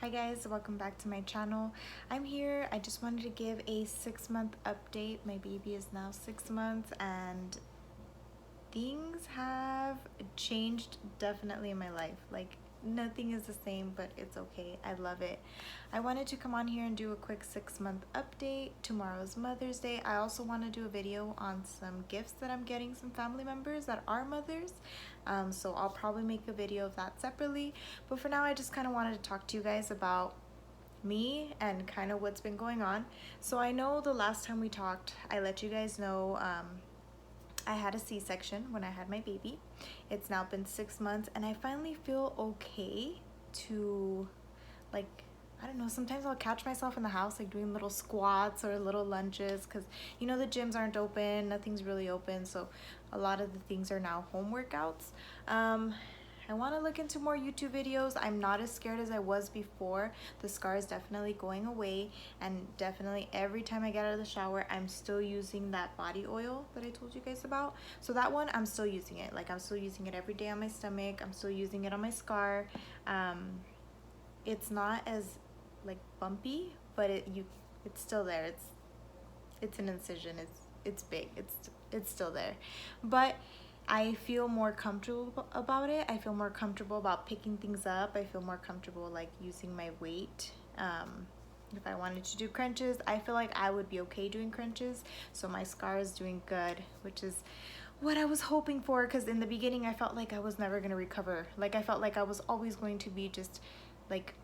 Hi guys, welcome back to my channel. I'm here. I just wanted to give a 6-month update. My baby is now 6 months and things have changed definitely in my life. Like nothing is the same, but it's okay. I love it. I wanted to come on here and do a quick 6-month update. Tomorrow's Mother's Day. I also want to do a video on some gifts that I'm getting some family members that are mothers. So I'll probably make a video of that separately. But for now, I just kind of wanted to talk to you guys about me and kind of what's been going on. So I know the last time we talked, I let you guys know I had a C-section when I had my baby. It's now been 6 months and I finally feel okay to, like, I don't know, sometimes I'll catch myself in the house like doing little squats or little lunges because you know the gyms aren't open, nothing's really open, so a lot of the things are now home workouts. I want to look into more YouTube videos. I'm not as scared as I was before. The scar is definitely going away, and definitely every time I get out of the shower, I'm still using that body oil that I told you guys about. So that one, I'm still using it. Like I'm still using it every day on my stomach. I'm still using it on my scar. It's not as like bumpy, but it's still there. It's an incision. It's big. It's still there, but I feel more comfortable about it. I feel more comfortable about picking things up. I feel more comfortable like using my weight. If I wanted to do crunches, I feel like I would be okay doing crunches. So my scar is doing good, which is what I was hoping for, because in the beginning I felt like I was never going to recover. Like I felt like I was always going to be just like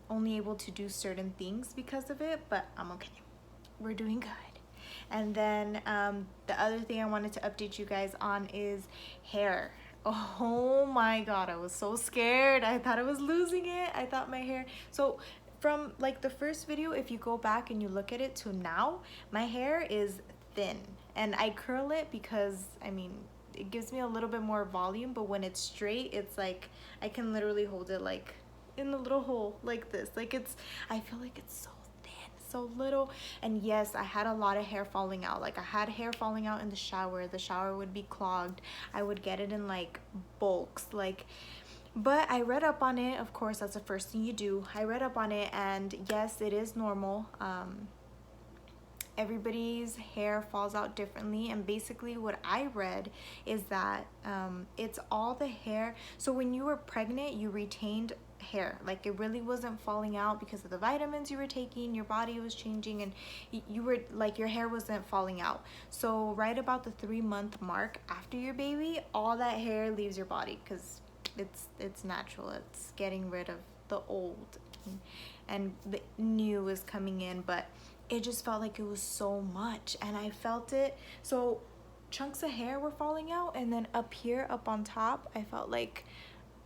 only able to do certain things because of it, but I'm okay. We're doing good. And then the other thing I wanted to update you guys on is hair. Oh my god, I was so scared. I thought I was losing it. I thought my hair, so from like the first video, if you go back and you look at it to now, my hair is thin and I curl it because I mean it gives me a little bit more volume, but when it's straight, it's like I can literally hold it like in the little hole like this. Like I feel like it's so little. And yes, I had a lot of hair falling out. Like I had hair falling out in the shower would be clogged. I would get it in like bulks, like, but I read up on it. Of course, that's the first thing you do. I read up on it, and yes, it is normal. Everybody's hair falls out differently, and basically what I read is that it's all the hair. So when you were pregnant, you retained hair. Like it really wasn't falling out because of the vitamins you were taking, your body was changing, and you were like, your hair wasn't falling out. So right about the 3-month mark after your baby, all that hair leaves your body because it's natural. It's getting rid of the old and the new is coming in, but it just felt like it was so much, and I felt it. So chunks of hair were falling out, and then up here, up on top, I felt like,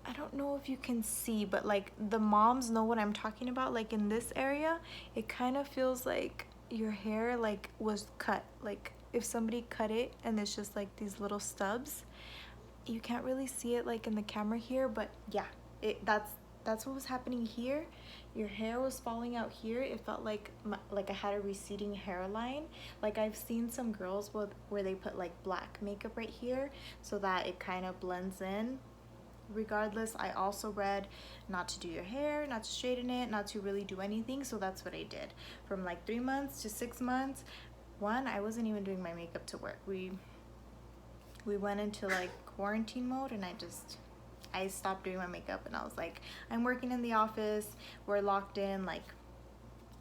I don't know if you can see, but like the moms know what I'm talking about. Like in this area, it kind of feels like your hair like was cut. Like if somebody cut it and it's just like these little stubs. You can't really see it like in the camera here, but yeah, that's what was happening here. Your hair was falling out here. It felt like I had a receding hairline. Like I've seen some girls where they put like black makeup right here so that it kind of blends in. Regardless, I also read not to do your hair, not to straighten it, not to really do anything. So that's what I did. From like 3 months to 6 months, I wasn't even doing my makeup to work. We went into like quarantine mode, and I stopped doing my makeup, and I was like, I'm working in the office, we're locked in, like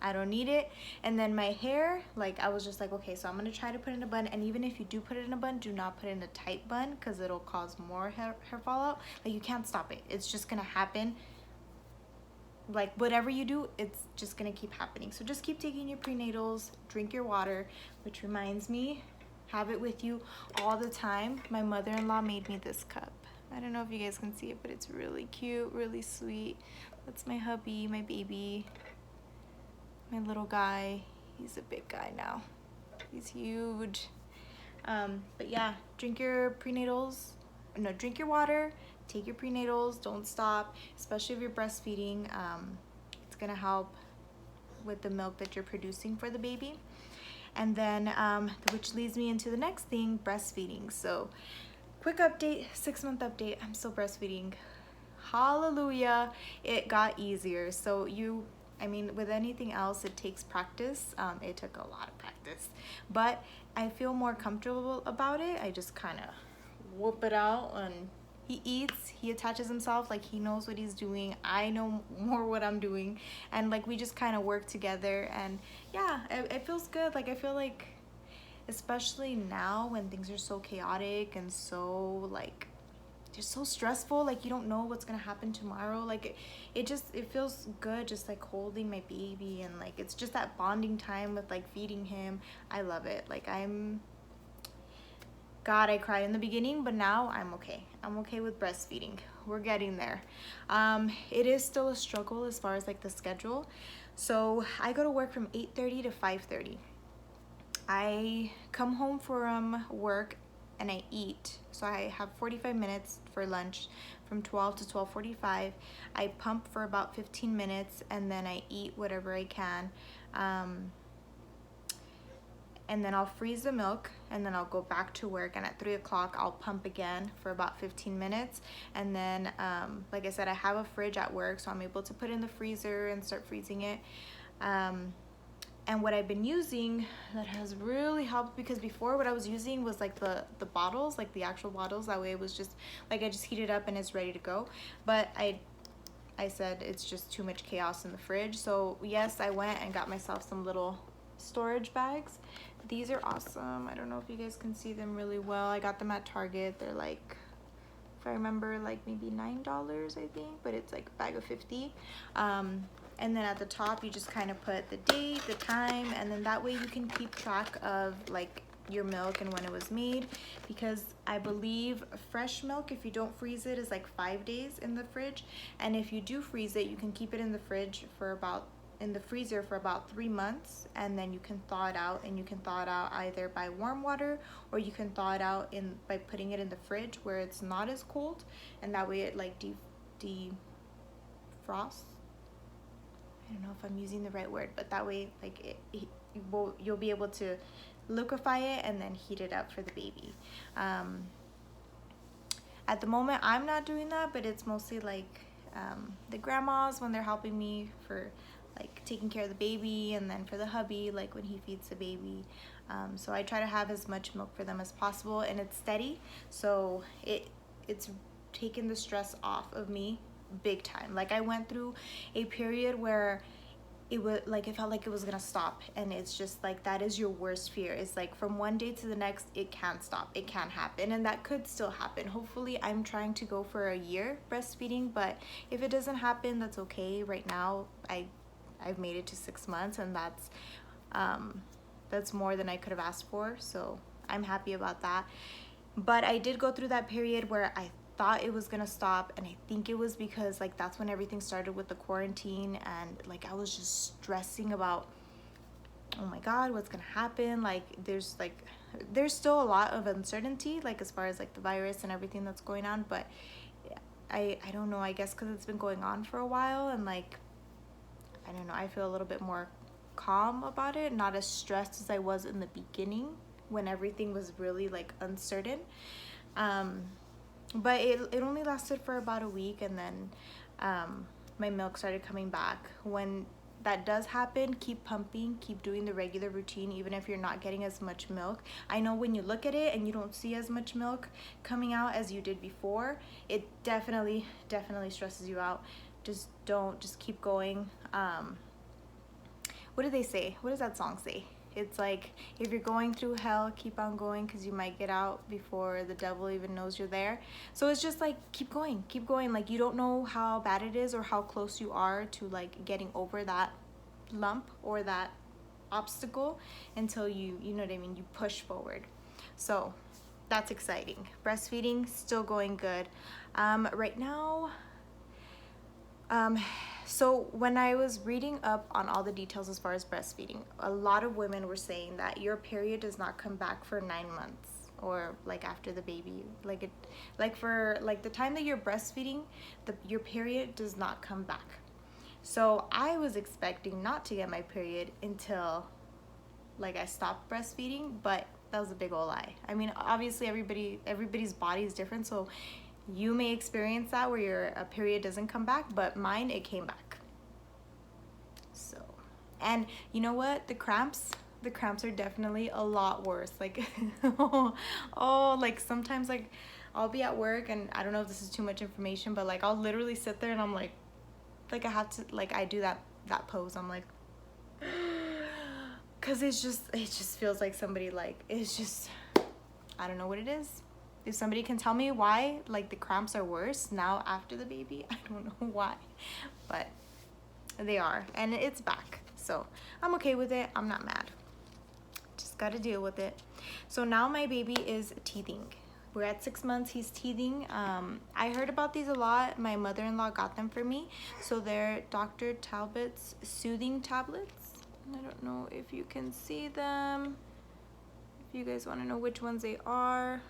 I don't need it. And then my hair, like I was just like, okay, so I'm gonna try to put it in a bun, and even if you do put it in a bun, do not put it in a tight bun because it'll cause more hair fallout. Like you can't stop it, it's just gonna happen. Like whatever you do, it's just gonna keep happening. So just keep taking your prenatals, drink your water, which reminds me, have it with you all the time. My mother-in-law made me this cup. I don't know if you guys can see it, but it's really cute, really sweet. That's my hubby, my baby, my little guy. He's a big guy now. He's huge. But yeah, drink your prenatals. No, drink your water, take your prenatals, don't stop, especially if you're breastfeeding. It's gonna help with the milk that you're producing for the baby. And then which leads me into the next thing, breastfeeding. So quick update, 6-month update. I'm still breastfeeding. hallelujah, it got easier. So I mean, with anything else, it takes practice. It took a lot of practice, but I feel more comfortable about it. I just kind of whoop it out, and he eats, he attaches himself, like he knows what he's doing. I know more what I'm doing, and like we just kind of work together, and yeah, it feels good. Like I feel like, especially now when things are so chaotic and so like just so stressful, like you don't know what's gonna happen tomorrow. Like it feels good just like holding my baby, and like it's just that bonding time with like feeding him. I love it. Like God, I cried in the beginning, but now I'm okay. I'm okay with breastfeeding. We're getting there. It is still a struggle as far as like the schedule. So I go to work from 8:30 to 5:30. I come home from work and I eat. So I have 45 minutes for lunch from 12 to 12:45. I pump for about 15 minutes and then I eat whatever I can. And then I'll freeze the milk and then I'll go back to work, and at 3 o'clock I'll pump again for about 15 minutes. And then like I said, I have a fridge at work, so I'm able to put it in the freezer and start freezing it. And what I've been using that has really helped, because before what I was using was like the bottles, like the actual bottles. That way it was just like I just heat it up and it's ready to go. But I said it's just too much chaos in the fridge. So yes, I went and got myself some little storage bags. These are awesome. I don't know if you guys can see them really well. I got them at Target. They're like, if I remember, like maybe $9, I think, but it's like a bag of 50. And then at the top, you just kind of put the date, the time, and then that way you can keep track of like your milk and when it was made, because I believe fresh milk, if you don't freeze it, is like 5 days in the fridge. And if you do freeze it, you can keep it in the fridge for about, in the freezer for about 3 months, and then you can thaw it out, and you can thaw it out either by warm water, or you can thaw it out by putting it in the fridge where it's not as cold, and that way it like defrosts. I don't know if I'm using the right word, but that way like you'll be able to liquefy it and then heat it up for the baby. At the moment I'm not doing that, but it's mostly like the grandmas when they're helping me for like taking care of the baby, and then for the hubby like when he feeds the baby. So I try to have as much milk for them as possible, and it's steady, so it's taken the stress off of me big time. Like I went through a period where it was like it felt like it was gonna stop, and it's just like that is your worst fear. It's like from one day to the next it can't stop, it can't happen, and that could still happen. Hopefully I'm trying to go for a year breastfeeding, but if it doesn't happen, that's okay. Right now I've made it to 6 months, and that's more than I could have asked for, so I'm happy about that. But I did go through that period where I thought it was gonna stop, and I think it was because like that's when everything started with the quarantine, and like I was just stressing about, oh my god, what's gonna happen. Like there's still a lot of uncertainty, like as far as like the virus and everything that's going on, but I don't know, I guess because it's been going on for a while, and like I don't know, I feel a little bit more calm about it, not as stressed as I was in the beginning when everything was really like uncertain. But it only lasted for about a week, and then my milk started coming back. When that does happen, keep pumping, keep doing the regular routine, even if you're not getting as much milk. I know when you look at it and you don't see as much milk coming out as you did before, it definitely stresses you out. Just keep going. What do they say? What does that song say? It's like, if you're going through hell, keep on going, because you might get out before the devil even knows you're there. So it's just like, keep going. Like you don't know how bad it is or how close you are to like getting over that lump or that obstacle until you know what I mean, you push forward. So that's exciting. Breastfeeding still going good. Right now, so when I was reading up on all the details as far as breastfeeding, a lot of women were saying that your period does not come back for 9 months, or like after the baby, for the time that you're breastfeeding, your period does not come back. So I was expecting not to get my period until like I stopped breastfeeding, but that was a big old lie. I mean, obviously everybody's body is different, so You may experience that where your period doesn't come back, but mine, it came back. So, and you know what? The cramps are definitely a lot worse. Like, oh, like sometimes like I'll be at work and I don't know if this is too much information, but like I'll literally sit there and I'm like I have to, like I do that pose. I'm like, cause it just feels like somebody, like, it's just, I don't know what it is. If somebody can tell me why, like, the cramps are worse now after the baby, I don't know why, but they are, and it's back. So I'm okay with it. I'm not mad. Just got to deal with it. So now my baby is teething. We're at 6 months. He's teething. I heard about these a lot. My mother-in-law got them for me. So they're Dr. Talbot's soothing tablets. I don't know if you can see them. If you guys want to know which ones they are,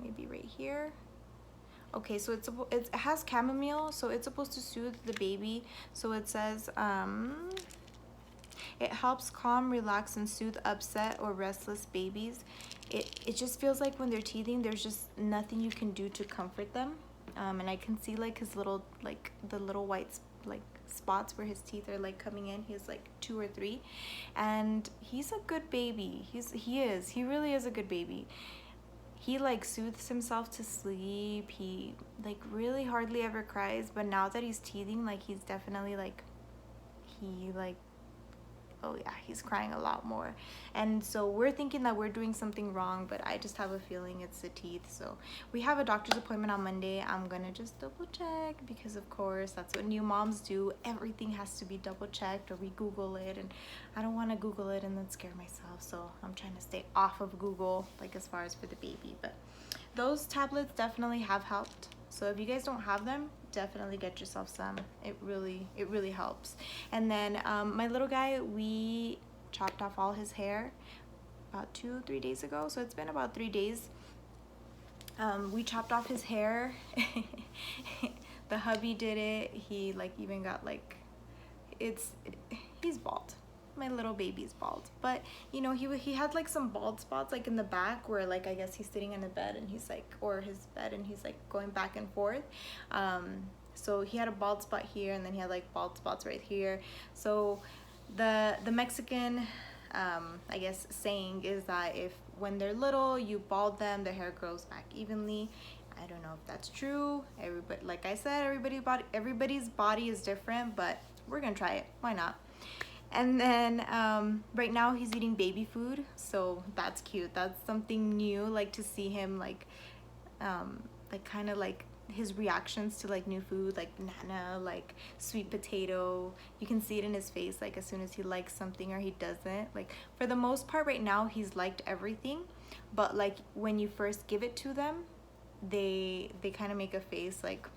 maybe right here. Okay, so it has chamomile, so it's supposed to soothe the baby. So it says it helps calm, relax, and soothe upset or restless babies. It just feels like when they're teething, there's just nothing you can do to comfort them. And I can see like his little, like the little white like spots where his teeth are like coming in. He has like 2 or 3, and he's a good baby. He really is a good baby. He like soothes himself to sleep. He like really hardly ever cries, but now that he's teething, like he's definitely like, oh yeah, he's crying a lot more. And so we're thinking that we're doing something wrong, but I just have a feeling it's the teeth. So we have a doctor's appointment on Monday. I'm gonna just double check, because of course that's what new moms do. Everything has to be double checked, or we Google it, and I don't want to Google it and then scare myself. So I'm trying to stay off of Google, like as far as for the baby. But those tablets definitely have helped. So if you guys don't have them, definitely get yourself some. It really helps. And then my little guy, we chopped off all his hair about 2-3 days ago. So it's been about 3 days. We chopped off his hair. The hubby did it. He like even got like, he's bald. My little baby's bald, but you know, he had like some bald spots like in the back where, like, I guess he's sitting in a bed and he's like, or his bed, and he's like going back and forth. So he had a bald spot here, and then he had like bald spots right here. So the Mexican I guess saying is that if when they're little you bald them, their hair grows back evenly. I don't know if that's true. Everybody, like I said, everybody's body is different, but we're gonna try it. Why not? And then right now he's eating baby food, so that's cute. That's something new, like to see him like kind of like his reactions to like new food, like banana, like sweet potato. You can see it in his face, like as soon as he likes something or he doesn't. Like for the most part right now he's liked everything, but like when you first give it to them, they kind of make a face like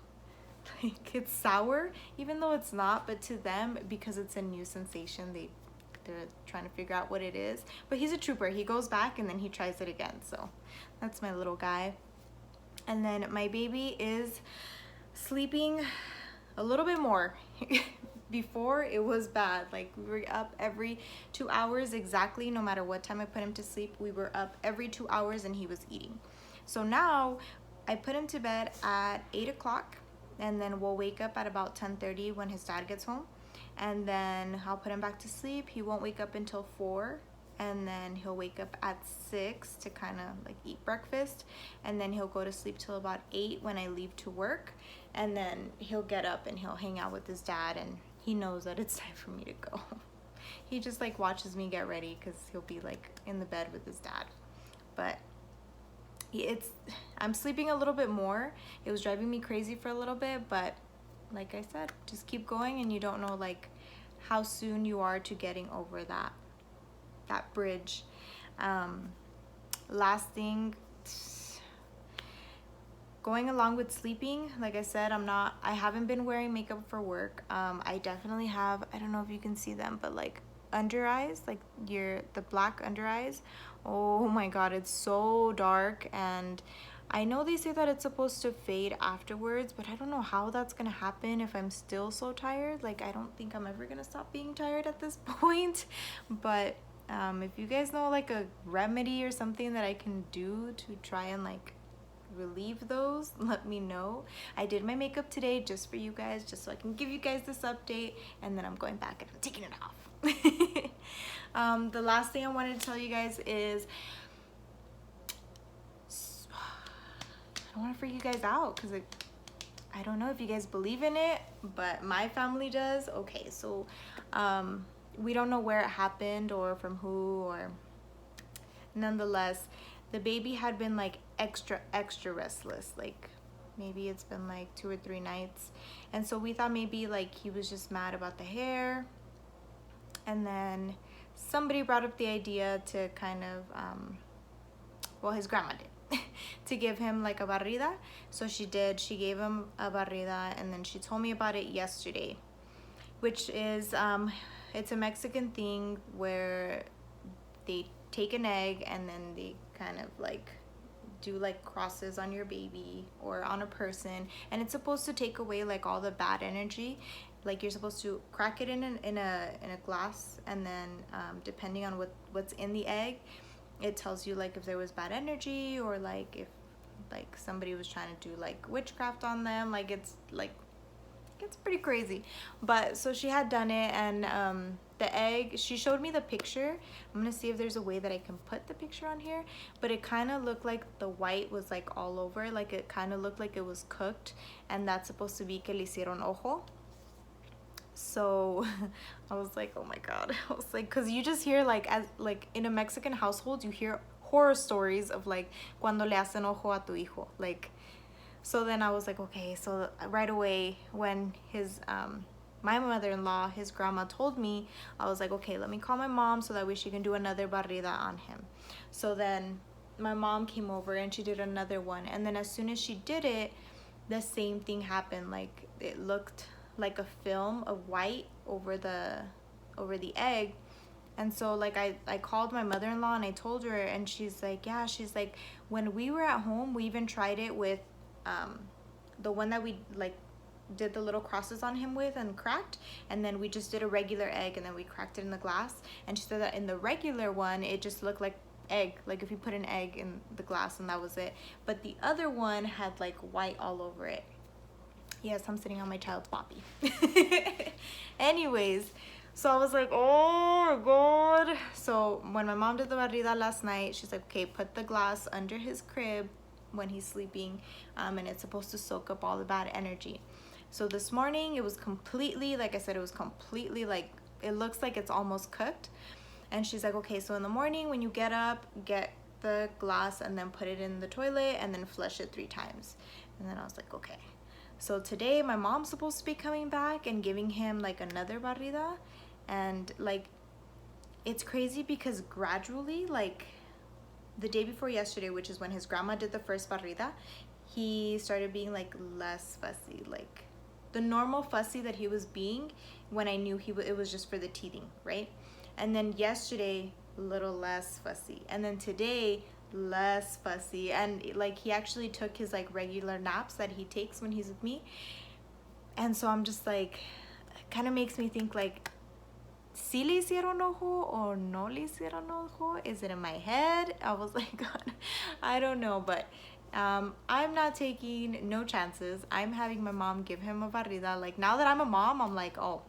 it's sour, even though it's not, but to them, because it's a new sensation, they're trying to figure out what it is. But he's a trooper. He goes back and then he tries it again. So that's my little guy. And then my baby is sleeping a little bit more. Before it was bad. Like we were up every 2 hours exactly, no matter what time I put him to sleep. We were up every 2 hours and he was eating. So now I put him to bed at 8 o'clock. And then we'll wake up at about 10:30 when his dad gets home, and then I'll put him back to sleep. He won't wake up until 4, and then he'll wake up at 6 to kind of like eat breakfast, and then he'll go to sleep till about 8 when I leave to work, and then he'll get up and he'll hang out with his dad, and he knows that it's time for me to go. He just like watches me get ready because he'll be like in the bed with his dad. But I'm sleeping a little bit more. It was driving me crazy for a little bit, but like I said, just keep going, and you don't know like how soon you are to getting over that bridge. Last thing, going along with sleeping, like I said, I haven't been wearing makeup for work. I definitely have, I don't know if you can see them, but like under eyes, like the black under eyes. Oh my god, it's so dark, and I know they say that it's supposed to fade afterwards, but I don't know how that's gonna happen if I'm still so tired. Like I don't think I'm ever gonna stop being tired at this point. But if you guys know like a remedy or something that I can do to try and like relieve those, let me know. I did my makeup today just for you guys, just so I can give you guys this update, and then I'm going back and I'm taking it off. The last thing I wanted to tell you guys is I don't want to freak you guys out because I don't know if you guys believe in it, but my family does. Okay, so we don't know where it happened or from who, or nonetheless, the baby had been like extra restless. Like maybe it's been like 2 or 3 nights, and so we thought maybe like he was just mad about the hair. And then somebody brought up the idea to kind of well, his grandma did, to give him like a barrida. So she did, she gave him a barrida, and then she told me about it yesterday, which is it's a Mexican thing where they take an egg and then they kind of like do like crosses on your baby or on a person, and it's supposed to take away like all the bad energy. Like you're supposed to crack it in a glass, and then depending on what's in the egg, it tells you like if there was bad energy, or like if like somebody was trying to do like witchcraft on them. Like it's pretty crazy. But so she had done it, and the egg, she showed me the picture. I'm gonna see if there's a way that I can put the picture on here, but it kind of looked like the white was like all over, like it kind of looked like it was cooked, and that's supposed to be que le hicieron ojo. So I was like, oh my god. I was like, because you just hear like, as like in a Mexican household, you hear horror stories of like cuando le hacen ojo a tu hijo, like. So then I was like, okay. So right away when his my mother-in-law, his grandma, told me, I was like, okay, let me call my mom so that way she can do another barrida on him. So then my mom came over and she did another one, and then as soon as she did it, the same thing happened. Like it looked like a film of white over the egg. And so like I called my mother-in-law and I told her, and she's like, yeah, she's like, when we were at home, we even tried it with the one that we like did the little crosses on him with and cracked, and then we just did a regular egg and then we cracked it in the glass. And she said that in the regular one it just looked like egg, like if you put an egg in the glass, and that was it. But the other one had like white all over it. Yes, I'm sitting on my child's poppy. Anyways, so I was like, oh my god. So when my mom did the barrida last night, she's like, okay, put the glass under his crib when he's sleeping, and it's supposed to soak up all the bad energy. So this morning it was completely, like I said, it was completely like, it looks like it's almost cooked. And she's like, okay, so in the morning when you get up, get the glass and then put it in the toilet and then flush it 3 times. And then I was like, okay. So today my mom's supposed to be coming back and giving him like another barrida, and like it's crazy because gradually, like the day before yesterday, which is when his grandma did the first barrida, he started being like less fussy, like the normal fussy that he was being when I knew it was just for the teething, right? And then yesterday, a little less fussy, and then today less fussy, and like he actually took his like regular naps that he takes when he's with me. And so I'm just like, it kind of makes me think like, si le hicieron ojo or no le hicieron ojo? Is it in my head? I was like, God, I don't know. But I'm not taking no chances. I'm having my mom give him a barrida. Like now that I'm a mom, I'm like, oh,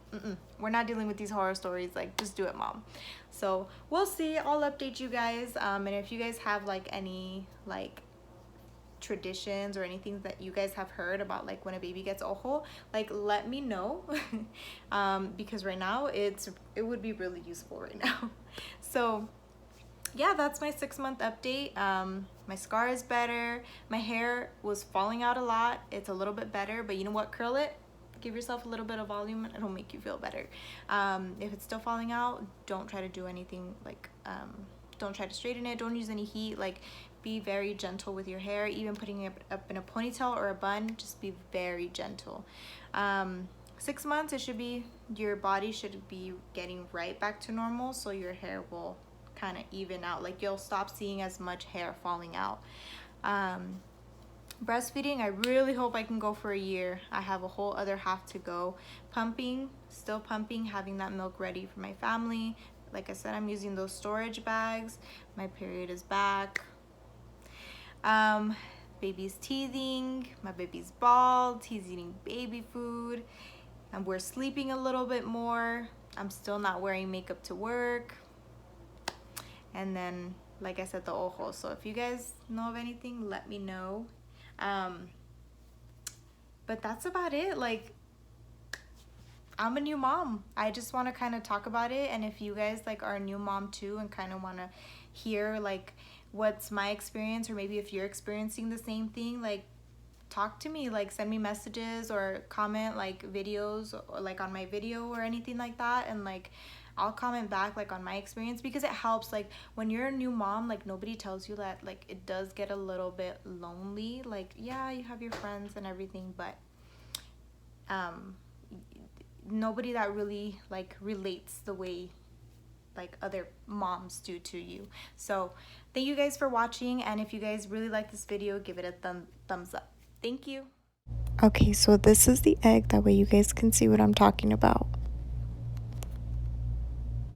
we're not dealing with these horror stories. Like just do it, mom. So we'll see. I'll update you guys. And if you guys have like any like traditions or anything that you guys have heard about like when a baby gets ojo, like let me know. Because right now it would be really useful right now. So yeah, that's my 6-month update. My scar is better. My hair was falling out a lot. It's a little bit better, but you know what? Curl it. Give yourself a little bit of volume and it'll make you feel better. If it's still falling out, don't try to do anything like, don't try to straighten it. Don't use any heat. Like be very gentle with your hair. Even putting it up in a ponytail or a bun, just be very gentle. 6 months, your body should be getting right back to normal, so your hair will kind of even out. Like you'll stop seeing as much hair falling out. Breastfeeding, I really hope I can go for a year. I have a whole other half to go. Pumping, still pumping, having that milk ready for my family. Like I said, I'm using those storage bags. My period is back. Baby's teething, my baby's bald, he's eating baby food, and we're sleeping a little bit more. I'm still not wearing makeup to work. And then, like I said, the ojos. So if you guys know of anything, let me know. But that's about it. Like, I'm a new mom. I just want to kind of talk about it. And if you guys like are a new mom too and kind of want to hear like what's my experience, or maybe if you're experiencing the same thing, like talk to me, like send me messages or comment like videos or like on my video or anything like that, and like I'll comment back like on my experience, because it helps. Like when you're a new mom, like nobody tells you that like it does get a little bit lonely. Like yeah, you have your friends and everything, but nobody that really like relates the way like other moms do to you. So thank you guys for watching, and if you guys really like this video, give it a thumbs up. Thank you. Okay, so this is the egg, that way you guys can see what I'm talking about.